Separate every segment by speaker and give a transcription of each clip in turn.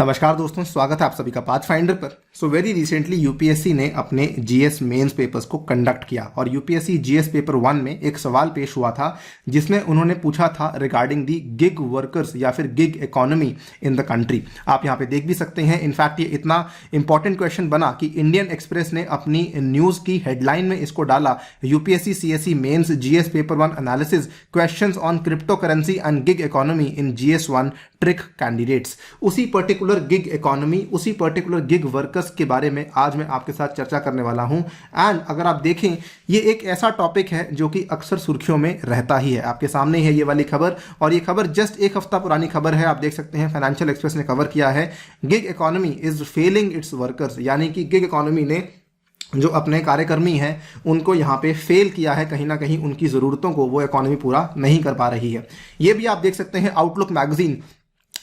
Speaker 1: नमस्कार दोस्तों, स्वागत है आप सभी का पाथफाइंडर पर। वेरी रिसेंटली यूपीएससी ने अपने जीएस मेंस पेपर्स को कंडक्ट किया और यूपीएससी जीएस पेपर 1 में एक सवाल पेश हुआ था जिसमें उन्होंने पूछा था रिगार्डिंग दी गिग वर्कर्स या फिर gig economy in the country. आप यहाँ पे देख भी सकते हैं। इनफैक्ट ये इतना इंपॉर्टेंट क्वेश्चन बना कि इंडियन एक्सप्रेस ने अपनी न्यूज़ की हेडलाइन में इसको डाला, UPSC CSE mains GS paper 1 analysis questions on crypto currency and gig economy in GS 1 trick candidates. उसी पर्टिकुलर गिग इकोनॉमी, उसी पर्टिकुलर गिग वर्कर्स के बारे में आज मैं आपके साथ चर्चा करने वाला हूं। एंड अगर आप देखें, ये एक ऐसा टॉपिक है जो कि अक्सर सुर्खियों में रहता ही है। आपके सामने है ये वाली खबर, और ये खबर जस्ट एक हफ्ता पुरानी खबर है। आप देख सकते हैं फाइनेंशियल एक्सप्रेस ने कवर किया है, gig economy is failing its workers, यानी कि गिग इकोनॉमी ने जो अपने कार्यकर्मी हैं उनको यहाँ पे फेल किया है। कहीं ना कहीं उनकी ज़रूरतों को वो इकोनॉमी पूरा नहीं कर पा रही है। ये भी आप देख सकते हैं, आउटलुक मैगजीन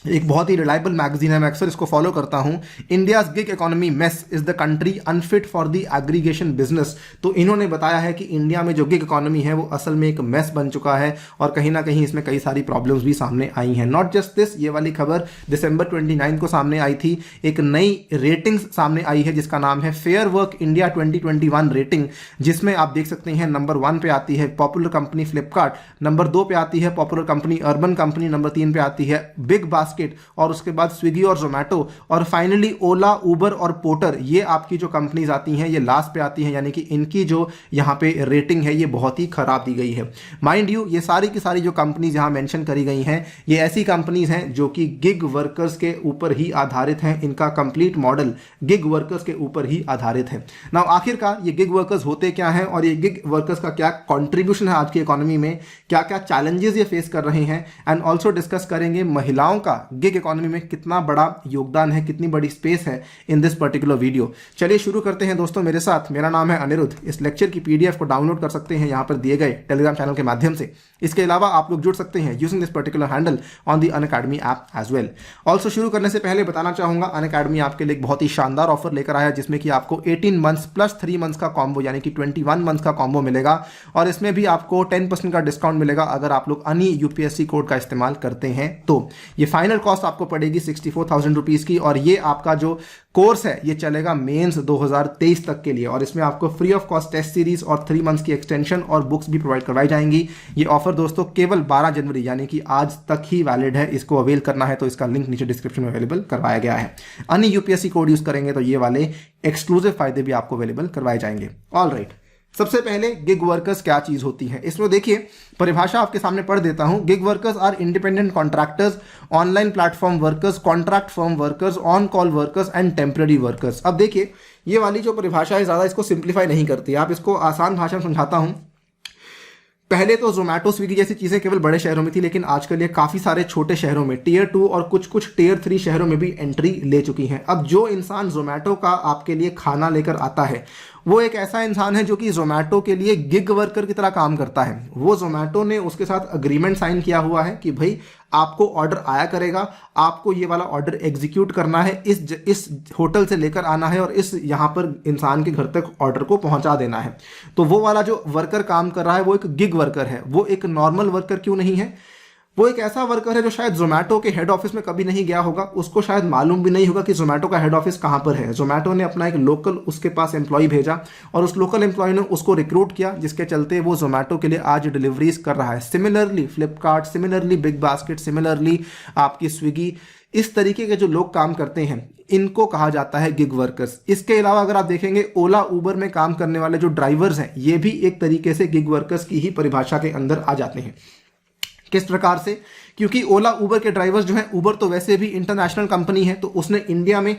Speaker 1: एक बहुत ही रिलायबल मैगजीन है, मैं अक्सर इसको फॉलो करता हूं। India's gig economy mess is the country unfit for the aggregation business. तो इन्होंने बताया है कि इंडिया में जो गिग इकोनॉमी है वो असल में एक मेस बन चुका है और कहीं ना कहीं इसमें कई सारी प्रॉब्लम्स भी सामने आई हैं। नॉट जस्ट दिस, ये वाली खबर दिसंबर 29 को सामने आई थी। एक नई रेटिंग्स सामने आई है जिसका नाम है फेयर वर्क इंडिया 2021 रेटिंग, जिसमें आप देख सकते हैं नंबर 1 पे आती है पॉपुलर कंपनी फ्लिपकार्ट, नंबर 2 पे आती है popular company urban company, number 3 पे आती है बिग बास्केट, और उसके बाद स्विगी और जोमेटो, और फाइनली ओला, उबर और पोर्टर। ये आपकी जो कंपनीज आती हैं ये लास्ट पे आती हैं, यानी कि इनकी जो यहाँ पे रेटिंग है ये बहुत ही खराब दी गई है। माइंड यू, ये सारी की सारी जो कंपनीज यहाँ मेंशन करी गई हैं ये ऐसी कंपनीज हैं जो कि गिग वर्कर्स के ऊपर ही आधारित हैं। इनका कंप्लीट मॉडल गिग वर्कर्स के ऊपर ही आधारित है। नाउ आखिरकार ये गिग वर्कर्स होते क्या हैं और ये गिग वर्कर्स का क्या कॉन्ट्रीब्यूशन है आज की इकोनॉमी में, क्या क्या चैलेंजेस ये फेस कर रहे हैं, एंड ऑल्सो डिस्कस करेंगे महिलाओं का गिग इकोनॉमी में कितना बड़ा योगदान है, कितनी बड़ी स्पेस है इन दिस पर्टिकुलर वीडियो। चलिए शुरू करते हैं दोस्तों मेरे साथ। मेरा नाम है अनिरुद्ध। इस लेक्चर की पीडीएफ को डाउनलोड कर सकते हैं यहाँ पर दिए गए टेलीग्राम चैनल के माध्यम से। इसके अलावा आप लोग जुड़ सकते हैं using this particular handle on the Unacademy app as well. Also शुरू करने से पहले बताना चाहूंगा, अनअकैडमी आपके लिए एक बहुत ही शानदार ऑफर लेकर आया जिसमें कि आपको 18 मंथ्स प्लस 3 मंथ्स का कॉम्बो यानी कि 21 मंथ्स का कॉम्बो मिलेगा, और इसमें भी आपको 10% का डिस्काउंट मिलेगा अगर आप लोग अनि यूपीएससी कोड का इस्तेमाल करते हैं। तो ये फाइनल कॉस्ट आपको पड़ेगी 64,000 रुपीज़ की, और ये आपका जो कोर्स है ये चलेगा मेंस 2023 तक के लिए, और इसमें आपको free of cost test series और 3 मंथ्स की एक्सटेंशन और बुक्स भी प्रोवाइड करवाई जाएंगी। ये ऑफर दोस्तों केवल 12 जनवरी यानी कि आज तक ही वैलिड है। इसको अवेल करना है तो इसका लिंक नीचे डिस्क्रिप्शन में अवेलेबल करवाया गया है। अन्य यूपीएससी कोड यूज करेंगे तो ये वाले एक्सक्लूसिव फायदे भी आपको अवेलेबल करवाए जाएंगे। ऑल राइट, सबसे पहले गिग वर्कर्स क्या चीज होती है, इसमें देखिए परिभाषा आपके सामने पढ़ देता हूं। Gig workers are independent contractors, online platform workers, contract firm workers, on call workers and temporary workers. अब देखिए ये वाली जो परिभाषा है ज्यादा इसको सिंप्लीफाई नहीं करती, आप इसको आसान भाषा में समझाता हूं। पहले तो जोमेटो स्विगी जैसी चीज़ें केवल बड़े शहरों में थी, लेकिन आजकल ये काफ़ी सारे छोटे शहरों में टियर 2 और कुछ टियर 3 शहरों में भी एंट्री ले चुकी हैं। अब जो इंसान जोमेटो का आपके लिए खाना लेकर आता है वो एक ऐसा इंसान है जो कि जोमेटो के लिए गिग वर्कर की तरह काम करता है। वो जोमेटो ने उसके साथ अग्रीमेंट साइन किया हुआ है कि भाई आपको ऑर्डर आया करेगा, आपको ये वाला ऑर्डर एग्जीक्यूट करना है, इस होटल से लेकर आना है और इस यहाँ पर इंसान के घर तक ऑर्डर को पहुंचा देना है। तो वो वाला जो वर्कर काम कर रहा है वो एक गिग वर्कर है। वो एक नॉर्मल वर्कर क्यों नहीं है, वो एक ऐसा वर्कर है जो शायद जोमेटो के हेड ऑफिस में कभी नहीं गया होगा, उसको शायद मालूम भी नहीं होगा कि जोमेटो का हेड ऑफिस कहाँ पर है। जोमेटो ने अपना एक लोकल उसके पास एम्प्लॉय भेजा और उस लोकल एम्प्लॉय ने उसको रिक्रूट किया, जिसके चलते वो जोमेटो के लिए आज डिलीवरीज कर रहा है। Similarly Flipkart, similarly big basket, similarly आपकी स्विगी, इस तरीके के जो लोग काम करते हैं इनको कहा जाता है गिग वर्कर्स। इसके अलावा अगर आप देखेंगे ओला उबर में काम करने वाले जो ड्राइवर्स हैं ये भी एक तरीके से गिग वर्कर्स की ही परिभाषा के अंदर आ जाते हैं। किस प्रकार से, क्योंकि ओला उबर के ड्राइवर्स जो हैं, उबर तो वैसे भी इंटरनेशनल कंपनी है तो उसने इंडिया में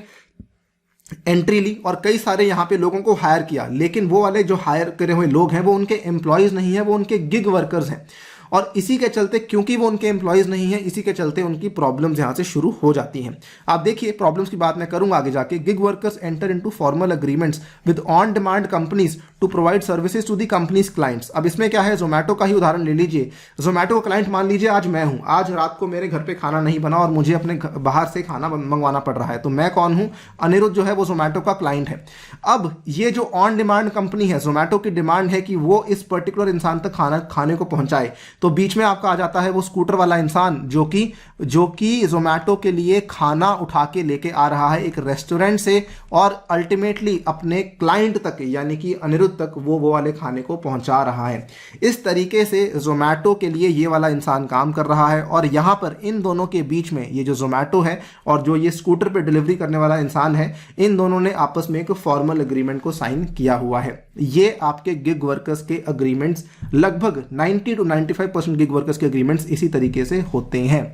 Speaker 1: एंट्री ली और कई सारे यहाँ पे लोगों को हायर किया, लेकिन वो वाले जो हायर करे हुए लोग हैं वो उनके एम्प्लॉयज नहीं है, वो उनके गिग वर्कर्स हैं। और इसी के चलते, क्योंकि वो उनके एम्प्लॉयज नहीं है, इसी के चलते उनकी प्रॉब्लम्स यहाँ से शुरू हो जाती हैं। आप देखिए प्रॉब्लम्स की बात मैं करूंगा आगे जाके। Gig workers enter into formal agreements with on demand companies to provide services to the companies clients. अब इसमें क्या है, जोमेटो का ही उदाहरण ले लीजिए। जोमेटो का क्लाइंट मान लीजिए आज मैं हूं, आज रात को मेरे घर पे खाना नहीं बना और मुझे अपने बाहर से खाना मंगवाना पड़ रहा है, तो मैं कौन हूं, अनिरुद्ध जो है वो जोमेटो का क्लाइंट है। अब ये जो ऑन डिमांड कंपनी है, जोमेटो की डिमांड है कि वो इस पर्टिकुलर इंसान तक खाने को पहुंचाए, तो बीच में आपका आ जाता है वो स्कूटर वाला इंसान जो कि जोमेटो के लिए खाना उठा के लेके आ रहा है एक रेस्टोरेंट से और अल्टीमेटली अपने क्लाइंट तक यानी कि अनिरुद्ध तक वो वाले खाने को पहुंचा रहा है। इस तरीके से जोमेटो के लिए ये वाला इंसान काम कर रहा है और यहाँ पर इन दोनों के बीच में ये जो जोमेटो है और जो ये स्कूटर पे डिलीवरी करने वाला इंसान है, इन दोनों ने आपस में एक फॉर्मल एग्रीमेंट को साइन किया हुआ है। ये आपके गिग वर्कर्स के अग्रीमेंट्स लगभग 90 to 95% गिग वर्कर्स के अग्रीमेंट्स इसी तरीके से होते हैं।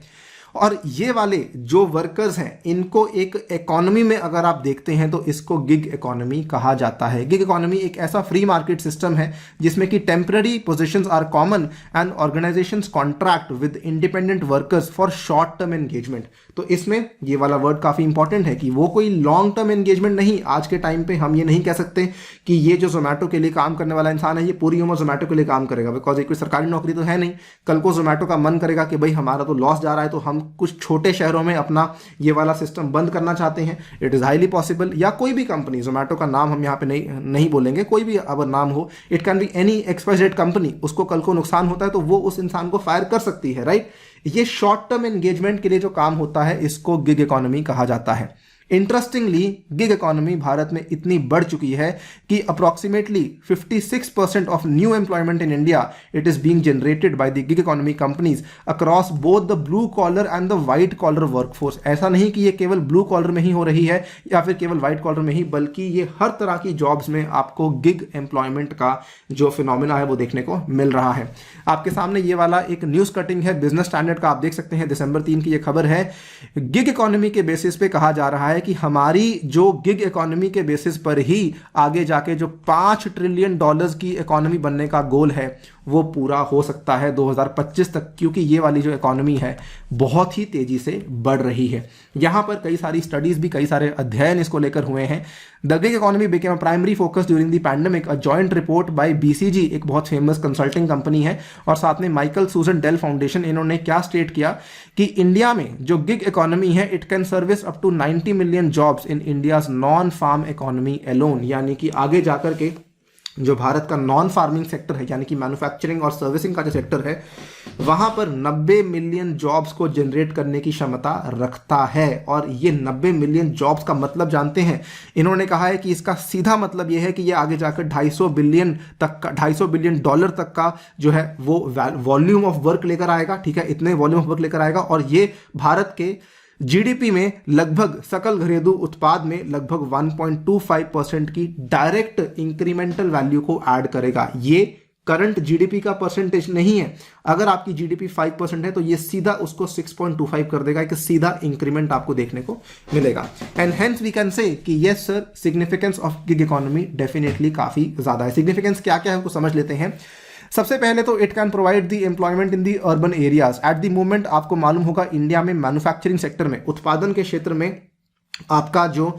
Speaker 1: और ये वाले जो वर्कर्स हैं इनको एक इकोनॉमी में अगर आप देखते हैं तो इसको गिग इकोनॉमी कहा जाता है। गिग इकोनॉमी एक ऐसा फ्री मार्केट सिस्टम है जिसमें कि temporary positions are common and organisations contract with independent workers for short term engagement. तो इसमें ये वाला वर्ड काफी इंपॉर्टेंट है कि वो कोई लॉन्ग टर्म एंगेजमेंट नहीं। आज के टाइम पे हम ये नहीं कह सकते कि ये जो जोमेटो के लिए काम करने वाला इंसान है ये पूरी उम्र जोमेटो के लिए काम करेगा, बिकॉज एक कोई सरकारी नौकरी तो है नहीं। कल को जोमेटो का मन करेगा कि भाई हमारा तो लॉस जा रहा है तो हम कुछ छोटे शहरों में अपना ये वाला सिस्टम बंद करना चाहते हैं, इट इज हाईली पॉसिबल। या कोई भी कंपनी, जोमेटो का नाम हम यहाँ पे नहीं बोलेंगे, कोई भी अगर नाम हो, it can be any XYZ company, उसको कल को नुकसान होता है तो वो उस इंसान को फायर कर सकती है, राइट। ये शॉर्ट टर्म एंगेजमेंट के लिए जो काम होता है इसको गिग इकोनॉमी कहा जाता है। इंटरेस्टिंगली गिग इकोनॉमी भारत में इतनी बढ़ चुकी है कि approximately 56% of new employment in India it is being generated by the gig economy companies across both the blue collar and the white collar workforce. ऐसा नहीं कि ये केवल ब्लू कॉलर में ही हो रही है या फिर केवल व्हाइट कॉलर में ही, बल्कि ये हर तरह की जॉब्स में आपको गिग एम्प्लॉयमेंट का जो फिनोमिना है वो देखने को मिल रहा है। आपके सामने ये वाला एक न्यूज कटिंग है बिजनेस स्टैंडर्ड का, आप देख सकते हैं दिसंबर 3 की ये खबर है। गिग इकोनॉमी के बेसिस पे कहा जा रहा है कि हमारी जो गिग इकोनॉमी के बेसिस पर ही आगे जाके जो $5 ट्रिलियन की इकोनॉमी बनने का गोल है वो पूरा हो सकता है 2025 तक, क्योंकि ये वाली जो इकोनॉमी है बहुत ही तेजी से बढ़ रही है। यहां पर कई सारी स्टडीज भी, कई सारे अध्ययन इसको लेकर हुए हैं। The gig economy became a primary focus during the pandemic, a joint report by BCG, एक बहुत फेमस कंसल्टिंग कंपनी है, और साथ में माइकल सूजन डेल फाउंडेशन। इन्होंने क्या स्टेट किया कि इंडिया में जो गिग इकोनॉमी है it can service up to 90 million jobs in India's non farm economy alone, यानी कि आगे जाकर के जो भारत का नॉन फार्मिंग सेक्टर है यानी कि मैन्युफैक्चरिंग और सर्विसिंग का जो सेक्टर है वहां पर 90 मिलियन जॉब्स को जनरेट करने की क्षमता रखता है। और ये 90 मिलियन जॉब्स का मतलब जानते हैं, इन्होंने कहा है कि इसका सीधा मतलब ये है कि ये आगे जाकर $250 बिलियन तक का जो है वो वॉल्यूम ऑफ वर्क लेकर आएगा। ठीक है, इतने वॉल्यूम ऑफ वर्क लेकर आएगा और ये भारत के जीडीपी में लगभग, सकल घरेलू उत्पाद में लगभग 1.25% की डायरेक्ट इंक्रीमेंटल वैल्यू को ऐड करेगा। ये करंट जीडीपी का परसेंटेज नहीं है। अगर आपकी जीडीपी 5% है तो ये सीधा उसको 6.25 कर देगा, एक सीधा इंक्रीमेंट आपको देखने को मिलेगा। And hence we can say कि yes sir, significance of gig economy definitely काफी ज्यादा है। सिग्निफिकेंस क्या क्या है उसको समझ लेते हैं। सबसे पहले तो it can provide the employment in the urban areas. At the moment आपको मालूम होगा इंडिया में मैन्युफैक्चरिंग सेक्टर में, उत्पादन के क्षेत्र में आपका जो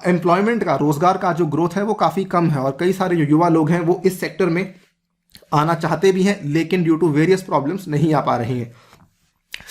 Speaker 1: एम्प्लॉयमेंट का, रोजगार का जो ग्रोथ है वो काफी कम है और कई सारे जो युवा लोग हैं वो इस सेक्टर में आना चाहते भी हैं लेकिन ड्यू टू वेरियस प्रॉब्लम्स नहीं आ पा रहे हैं।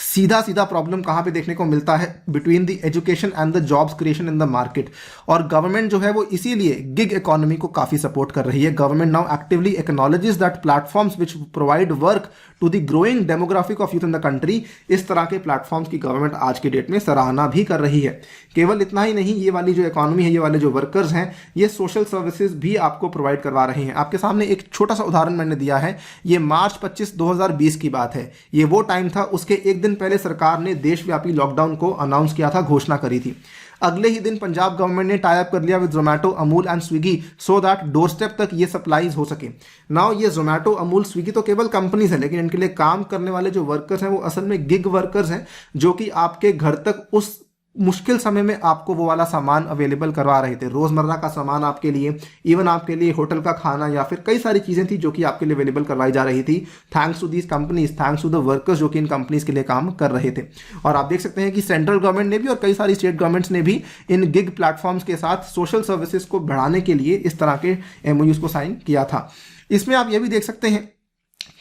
Speaker 1: सीधा प्रॉब्लम कहां पे देखने को मिलता है, between the education and the jobs creation in the market. और गवर्नमेंट जो है वो इसीलिए गिग इकोनॉमी को काफी सपोर्ट कर रही है। Government now actively acknowledges that platforms which provide work to the growing demographic of youth in the country. इस तरह के प्लेटफॉर्म्स की गवर्नमेंट आज की डेट में सराहना भी कर रही है। केवल इतना ही नहीं, ये वाली जो इकोनॉमी है, ये वाले जो वर्कर्स हैं, ये सोशल सर्विसेज भी आपको प्रोवाइड करवा रहे हैं। आपके सामने एक छोटा सा उदाहरण मैंने दिया है, ये मार्च 25, 2020 की बात है। ये वो टाइम था, उसके एक दिन पहले सरकार ने देशव्यापी लॉकडाउन को अनाउंस किया था, घोषणा करी थी। अगले ही दिन पंजाब गवर्नमेंट ने टाई अप कर लिया with Zomato, Amul and Swiggy so that door step तक ये सप्लाईज हो सके। नाउ ये जोमेटो, अमूल, स्विगी तो केवल कंपनीज है, लेकिन इनके लिए काम करने वाले जो वर्कर्स हैं वो असल में गिग वर्कर्स हैं, जो कि आपके घर तक उस मुश्किल समय में आपको वो वाला सामान अवेलेबल करवा रहे थे। रोजमर्रा का सामान आपके लिए, इवन आपके लिए होटल का खाना या फिर कई सारी चीजें थी जो कि आपके लिए अवेलेबल करवाई जा रही थी, thanks to these companies, thanks to the workers जो कि इन कंपनीज के लिए काम कर रहे थे। और आप देख सकते हैं कि सेंट्रल गवर्नमेंट ने भी और कई सारी स्टेट गवर्नमेंट्स ने भी इन गिग प्लेटफॉर्म्स के साथ सोशल सर्विसेज को बढ़ाने के लिए इस तरह के MOUs को साइन किया था। इसमें आप ये भी देख सकते हैं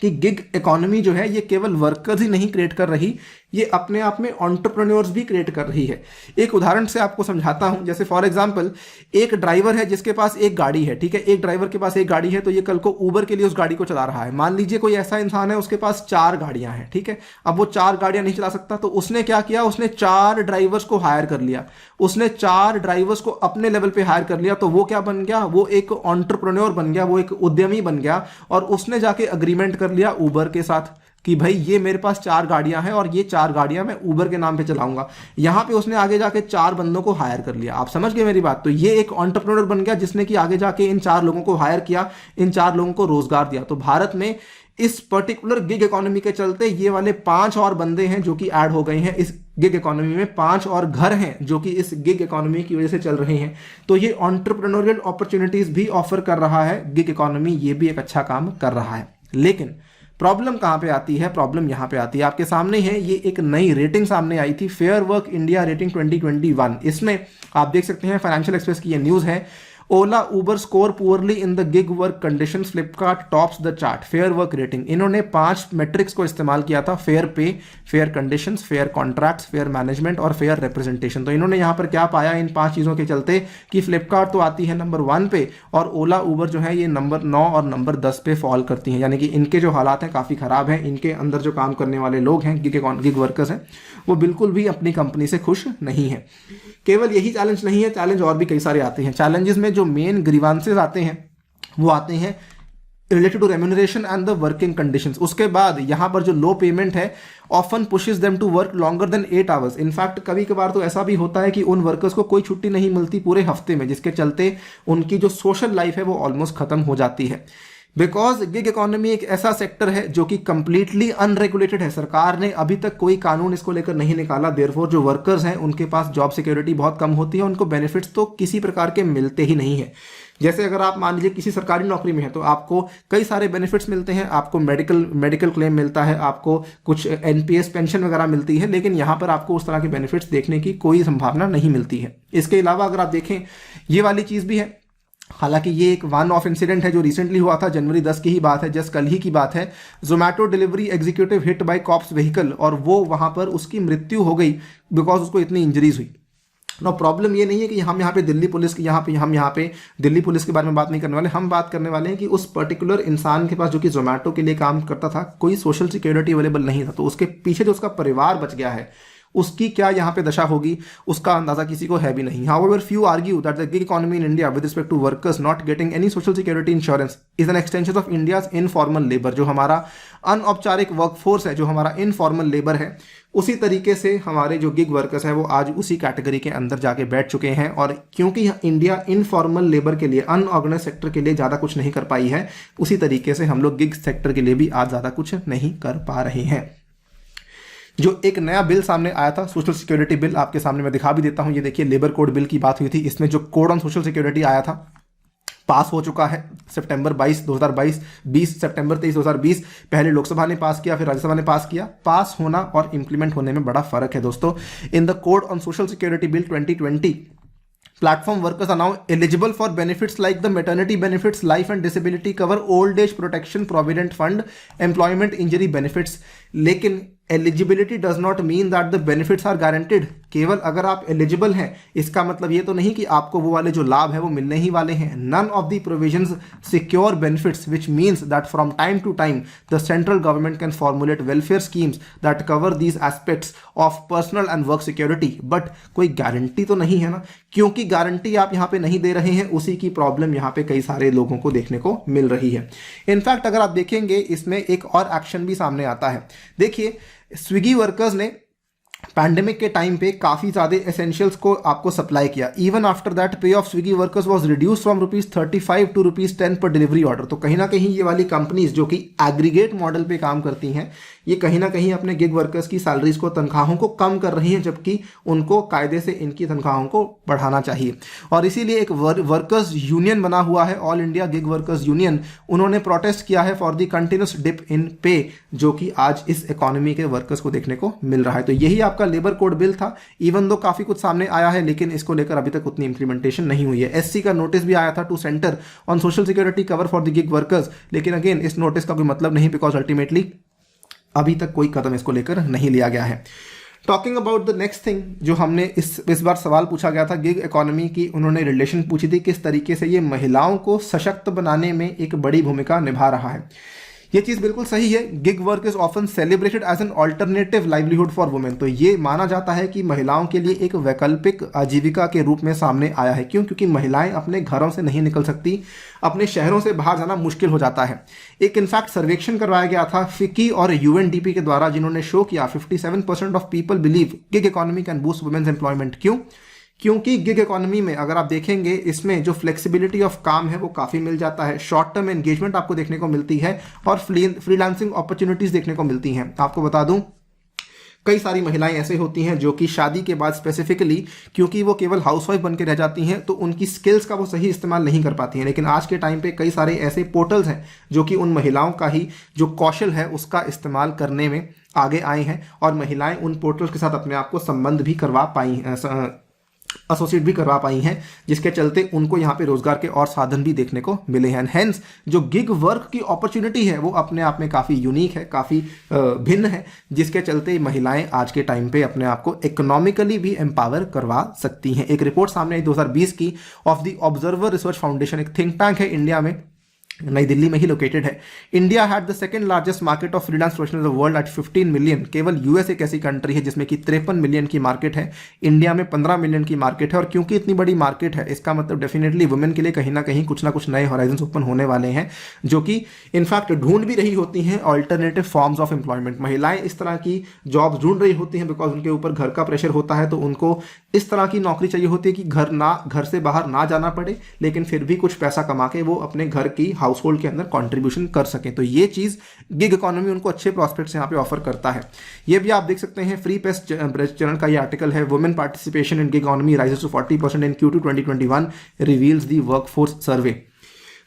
Speaker 1: कि गिग इकोनॉमी जो है ये केवल वर्कर्स ही नहीं क्रिएट कर रही, ये अपने आप में एंटरप्रेन्योर्स भी क्रिएट कर रही है। एक उदाहरण से आपको समझाता हूं, जैसे फॉर एग्जांपल एक ड्राइवर है जिसके पास एक गाड़ी है, ठीक है, एक ड्राइवर के पास एक गाड़ी है, तो ये कल को उबर के लिए उस गाड़ी को चला रहा है। मान लीजिए कोई ऐसा इंसान है उसके पास 4 गाड़ियां हैं, ठीक है, अब वो 4 गाड़ियां नहीं चला सकता, तो उसने क्या किया, उसने 4 ड्राइवर्स को हायर कर लिया, उसने 4 ड्राइवर्स को अपने लेवल पे हायर कर लिया, तो वो क्या बन गया, वो एक एंटरप्रेन्योर बन गया, वो एक उद्यमी बन गया, और उसने जाके अग्रीमेंट कर लिया उबर के साथ कि भाई ये मेरे पास 4 गाड़ियां हैं और ये 4 गाड़ियां मैं उबर के नाम पे चलाऊंगा। यहां पे उसने आगे जाके 4 बंदों को हायर कर लिया। आप समझ गए मेरी बात? तो ये एक एंटरप्रेन्योर बन गया जिसने कि आगे जाके इन 4 लोगों को हायर किया, इन 4 लोगों को रोजगार दिया। तो भारत में इस पर्टिकुलर गिग इकोनॉमी के चलते ये वाले 5 और बंदे हैं जो कि ऐड हो गए हैं इस गिग इकोनॉमी में, 5 और घर हैं जो कि इस गिग इकोनॉमी की वजह से चल रहे हैं। तो ये एंटरप्रेन्योरियल अपॉर्चुनिटीज भी ऑफर कर रहा है गिग इकोनॉमी, ये भी एक अच्छा काम कर रहा है। लेकिन प्रॉब्लम कहां पे आती है? प्रॉब्लम यहां पे आती है, आपके सामने है, ये एक नई रेटिंग सामने आई थी, फेयर वर्क इंडिया रेटिंग 2021। इसमें आप देख सकते हैं फाइनेंशियल एक्सप्रेस की ये न्यूज है, Ola Uber score poorly in the gig work conditions, Flipkart tops the chart, fair work rating. इन्होंने 5 मैट्रिक्स को इस्तेमाल किया था, fair pay, fair conditions, fair contracts, fair management और फेयर रिप्रेजेंटेशन। तो इन्होंने यहां पर क्या पाया इन 5 चीजों के चलते कि फ्लिपकार्ट तो आती है नंबर 1 पे और ओला उबर जो है ये नंबर 9 और नंबर 10 पे फॉल करती हैं, यानी कि इनके जो हालात हैं काफी खराब हैं, इनके अंदर जो काम करने वाले लोग हैं, गिग वर्कर्स हैं, वो बिल्कुल भी अपनी कंपनी से खुश नहीं है। केवल यही चैलेंज नहीं है, चैलेंज और भी कई सारे आते हैं। चैलेंजेस में जो मेन ग्रीवांसेस आते हैं वो आते हैं related to remuneration and the working conditions. उसके बाद यहां पर जो लो पेमेंट है often pushes them to work longer than 8 hours. In fact कभी कभार तो ऐसा भी होता है कि उन वर्कर्स को कोई छुट्टी नहीं मिलती पूरे हफ्ते में, जिसके चलते उनकी जो सोशल लाइफ है वो ऑलमोस्ट खत्म हो जाती है। बिकॉज गिग इकोनॉमी एक ऐसा सेक्टर है जो कि कंप्लीटली अनरेगुलेटेड है, सरकार ने अभी तक कोई कानून इसको लेकर नहीं निकाला। देयरफॉर जो वर्कर्स हैं उनके पास जॉब सिक्योरिटी बहुत कम होती है, उनको बेनिफिट्स तो किसी प्रकार के मिलते ही नहीं है। जैसे अगर आप मान लीजिए किसी सरकारी नौकरी में है तो आपको कई सारे बेनिफिट्स मिलते हैं, आपको मेडिकल क्लेम मिलता है, आपको कुछ एनपीएस पेंशन वगैरह मिलती है, लेकिन यहां पर आपको उस तरह के बेनिफिट्स देखने की कोई संभावना नहीं मिलती है। इसके अलावा अगर आप देखें ये वाली चीज भी है, हालांकि ये एक वन ऑफ इंसिडेंट है जो रिसेंटली हुआ था, जनवरी 10 की ही बात है, जस्ट कल ही की बात है। Zomato delivery executive hit by cops vehicle और वो वहां पर उसकी मृत्यु हो गई बिकॉज उसको इतनी इंजरीज हुई। नो प्रॉब्लम ये नहीं है कि हम यहाँ पे दिल्ली पुलिस की हम यहाँ पे दिल्ली पुलिस के बारे में बात नहीं करने वाले, हम बात करने वाले हैं कि उस पर्टिकुलर इंसान के पास जो कि जोमैटो के लिए काम करता था कोई सोशल सिक्योरिटी अवेलेबल नहीं था, तो उसके पीछे जो उसका परिवार बच गया है उसकी क्या यहाँ पे दशा होगी उसका अंदाजा किसी को है भी नहीं। However, few argue that the gig economy in India with respect to workers not getting any social security insurance is an extension of India's informal labor। जो हमारा अनौपचारिक वर्कफोर्स है, जो हमारा इनफॉर्मल लेबर है, उसी तरीके से हमारे जो गिग वर्कर्स हैं वो आज उसी कैटेगरी के अंदर जाके बैठ चुके हैं। और क्योंकि इंडिया इनफॉर्मल लेबर के लिए, अनऑर्गेनाइज सेक्टर के लिए ज़्यादा कुछ नहीं कर पाई है, उसी तरीके से हम लोग गिग सेक्टर के लिए भी आज ज़्यादा कुछ नहीं कर पा रहे हैं। जो एक नया बिल सामने आया था, सोशल सिक्योरिटी बिल, आपके सामने मैं दिखा भी देता हूं। ये देखिए, लेबर कोड बिल की बात हुई थी, इसमें जो कोड ऑन सोशल सिक्योरिटी आया था पास हो चुका है सितंबर 22 2022, 20 सितंबर 23 2020। पहले लोकसभा ने पास किया, फिर राज्यसभा ने पास किया। पास होना और इंप्लीमेंट होने में बड़ा फर्क है दोस्तों। In the code on social security bill 2020, platform workers are now eligible for benefits like the maternity benefits, life and disability cover, old age protection, provident fund, employment injury benefits। लेकिन eligibility does not mean that the benefits are guaranteed. केवल अगर आप eligible हैं इसका मतलब ये तो नहीं कि आपको वो वाले जो लाभ है वो मिलने ही वाले हैं। None of the provisions secure benefits, which means that from time to time the central government can formulate welfare schemes that cover these aspects of personal and work security. But कोई गारंटी तो नहीं है ना, क्योंकि guarantee आप यहाँ पे नहीं दे रहे हैं, उसी की प्रॉब्लम यहाँ पे कई सारे लोगों को देखने को मिल रही है। इनफैक्ट अगर आप देखेंगे इसमें एक और एक्शन भी सामने आता है। देखिए, स्विगी वर्कर्स ने पैंडेमिक के टाइम पे काफी ज्यादा एसेंशियल्स को आपको सप्लाई किया। Even after that pay of Swiggy workers was reduce from ₹35 to ₹10 per delivery order. तो कहीं ना कहीं ये वाली कंपनीज जो कि एग्रीगेट मॉडल पे काम करती हैं, ये कहीं ना कहीं अपने गिग वर्कर्स की सैलरीज को, तनख्वाहों को कम कर रही हैं, जबकि उनको कायदे से इनकी तनख्वाहों को बढ़ाना चाहिए। और इसीलिए एक वर्कर्स यूनियन बना हुआ है, all India gig workers union. उन्होंने प्रोटेस्ट किया है for the continuous dip in pay, जो कि आज इस इकोनॉमी के वर्कर्स को देखने को मिल रहा है। तो यही आपका लेबर कोड बिल था। इवन दो काफी कुछ सामने आया है, लेकिन इसको लेकर अभी तक उतनी इंप्लीमेंटेशन नहीं हुई है। एससी का नोटिस भी आया था to centre on social security cover for the gig workers, लेकिन अगेन इस नोटिस का कोई मतलब नहीं, बिकॉज अल्टीमेटली अभी तक कोई कदम इसको लेकर नहीं लिया गया है। Talking about the next thing, जो हमने इस बार सवाल पूछा गया था गिग इकोनॉमी की, उन्होंने रिलेशन पूछी थी किस तरीके से ये महिलाओं को सशक्त बनाने में एक बड़ी भूमिका निभा रहा है। ये चीज़ बिल्कुल सही है। Gig work is often celebrated as an alternative livelihood for women. तो ये माना जाता है कि महिलाओं के लिए एक वैकल्पिक आजीविका के रूप में सामने आया है। क्यों? क्योंकि महिलाएं अपने घरों से नहीं निकल सकती, अपने शहरों से बाहर जाना मुश्किल हो जाता है। एक इनफैक्ट सर्वेक्षण करवाया गया था फिकी और यूएनडीपी के द्वारा, जिन्होंने शो किया 57% of people believe gig economy can boost women's employment. क्यों? क्योंकि गिग इकोनॉमी में अगर आप देखेंगे, इसमें जो फ्लेक्सिबिलिटी ऑफ काम है वो काफ़ी मिल जाता है, शॉर्ट टर्म एंगेजमेंट आपको देखने को मिलती है और फ्रीलांसिंग अपॉर्चुनिटीज़ देखने को मिलती हैं। आपको बता दूं, कई सारी महिलाएं ऐसे होती हैं जो कि शादी के बाद स्पेसिफिकली, क्योंकि वो केवल हाउसवाइफ बन के रह जाती हैं, तो उनकी स्किल्स का वो सही इस्तेमाल नहीं कर पाती हैं। लेकिन आज के टाइम पे कई सारे ऐसे पोर्टल्स हैं जो कि उन महिलाओं का ही जो कौशल है उसका इस्तेमाल करने में आगे आए हैं, और महिलाएं उन पोर्टल्स के साथ अपने आप को संबंध भी करवा पाई, एसोसिएट भी करवा पाई हैं, जिसके चलते उनको यहाँ पे रोजगार के और साधन भी देखने को मिले हैं। हेंस जो गिग वर्क की अपॉर्चुनिटी है वो अपने आप में काफ़ी यूनिक है, काफ़ी भिन्न है, जिसके चलते महिलाएं आज के टाइम पे अपने आप को इकोनॉमिकली भी एम्पावर करवा सकती हैं। एक रिपोर्ट सामने आई 2020 की of the observer research foundation, एक थिंक टैंक है इंडिया में, नई दिल्ली में ही लोकेटेड है। India had the second largest market of freelance professionals the world at 15 million. केवल यूएस एक ऐसी कंट्री है जिसमें कि 53 मिलियन की मार्केट है, इंडिया में 15 मिलियन की मार्केट है। और क्योंकि इतनी बड़ी मार्केट है, इसका मतलब डेफिनेटली वुमेन के लिए कहीं ना कहीं कुछ ना कुछ नए हॉराइजन्स ओपन होने वाले हैं, जो कि इनफैक्ट ढूंढ भी रही होती हैं ऑल्टरनेटिव फॉर्म्स ऑफ एम्प्लॉयमेंट। महिलाएं इस तरह की जॉब्स ढूंढ रही होती हैं बिकॉज उनके ऊपर घर का प्रेशर होता है, तो उनको इस तरह की नौकरी चाहिए होती है कि घर से बाहर ना जाना पड़े, लेकिन फिर भी कुछ पैसा कमा के वो अपने घर की हाउस होल्ड के अंदर कंट्रीब्यूशन कर सकें। तो ये चीज़ गिग इकोनॉमी उनको अच्छे प्रॉस्पेक्ट्स यहाँ पे ऑफर करता है। ये भी आप देख सकते हैं, फ्री प्रेस चैनल का ये आर्टिकल है, women participation in gig economy rises to 40% in Q2 2021 reveals the workforce survey.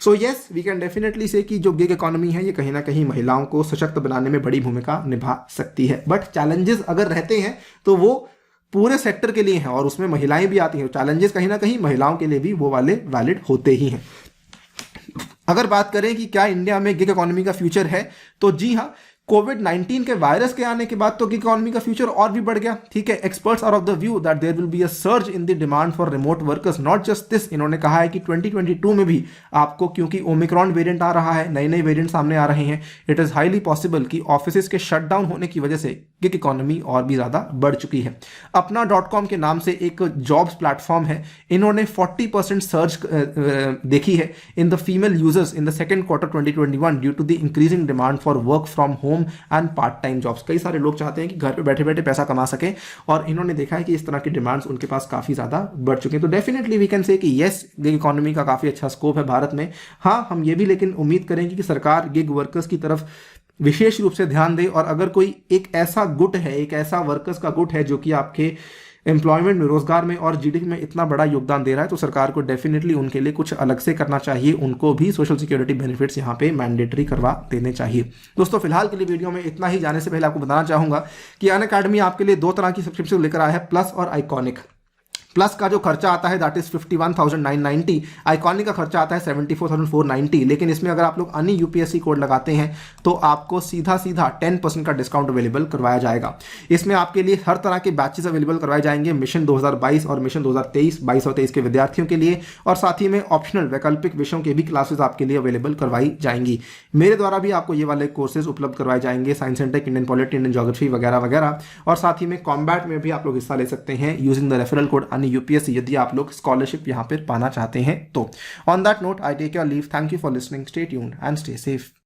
Speaker 1: So yes, we can definitely say कि जो गिग इकोनॉमी है ये कहीं ना कहीं महिलाओं को सशक्त बनाने में बड़ी भूमिका निभा सकती है। बट चैलेंजेस अगर रहते हैं तो वो पूरे सेक्टर के लिए हैं, और उसमें महिलाएं भी आती हैं। चैलेंजेस कहीं ना कहीं महिलाओं के लिए भी वो वाले वैलिड होते ही हैं। अगर बात करें कि क्या इंडिया में गिग इकोनॉमी का फ्यूचर है, तो जी हाँ, कोविड-19 के वायरस के आने के बाद तो गिग इकोनॉमी का फ्यूचर और भी बढ़ गया। ठीक है, experts are of the view that there will be a surge in the demand for remote workers. Not just this, इन्होंने कहा है कि 2022 में भी आपको, क्योंकि ओमिक्रॉन वेरिएंट आ रहा है, नए नए वेरिएंट सामने आ रहे हैं, इट इज हाईली पॉसिबल कि ऑफिस के शटडाउन होने की वजह से गिग इकोनॉमी और भी ज्यादा बढ़ चुकी है। अपना.com के नाम से एक जॉब्स प्लेटफॉर्म है, इन्होंने 40% सर्ज देखी है in the female users in the second quarter 2021 due to the increasing demand for work from home and part time jobs. कई सारे लोग चाहते हैं कि घर पे बैठे बैठे पैसा कमा सकें, और इन्होंने देखा है कि इस तरह की डिमांड्स उनके पास काफी ज्यादा बढ़ चुके हैं। तो डेफिनेटली वी कैन से कि येस, गिग इकोनॉमी का काफी अच्छा स्कोप है भारत में। हाँ, हम ये भी लेकिन उम्मीद करेंगे कि सरकार गिग वर्कर्स की तरफ विशेष रूप से ध्यान दे, और अगर कोई एक ऐसा गुट है, एक ऐसा वर्कर्स का गुट है जो कि आपके एम्प्लॉयमेंट में, रोजगार में और जीडीपी में इतना बड़ा योगदान दे रहा है, तो सरकार को डेफिनेटली उनके लिए कुछ अलग से करना चाहिए। उनको भी सोशल सिक्योरिटी बेनिफिट्स यहाँ पे मैंडेटरी करवा देने चाहिए। दोस्तों, फिलहाल के लिए वीडियो में इतना ही। जाने से पहले आपको बताना चाहूंगा कि अनअकैडमी आपके लिए दो तरह की सब्सक्रिप्शन लेकर आया है, प्लस और आइकॉनिक। प्लस का जो खर्चा आता है दैट इज 51,990, आइकॉनिक का खर्चा आता है 74,490। लेकिन इसमें अगर आप लोग अन्य यूपीएससी कोड लगाते हैं तो आपको सीधा 10% का डिस्काउंट अवेलेबल करवाया जाएगा। इसमें आपके लिए हर तरह के बैचेस अवेलेबल करवाए जाएंगे, मिशन 2022 और मिशन 2023, 22 और 23 के विद्यार्थियों के लिए, और साथ ही में ऑप्शनल वैकल्पिक विषयों के भी क्लासेस आपके लिए अवेलेबल करवाई जाएंगी। मेरे द्वारा भी आपको ये वाले कोर्सेज उपलब्ध करवाए जाएंगे, science and tech, Indian polity, Indian geography वगैरह वगैरह। और साथ ही में कॉम्बैट में भी आप लोग हिस्सा ले सकते हैं using the referral code UPSC, यदि आप लोग स्कॉलरशिप यहां पर पाना चाहते हैं तो। On that note, I take your leave. Thank you for listening, stay tuned and stay safe.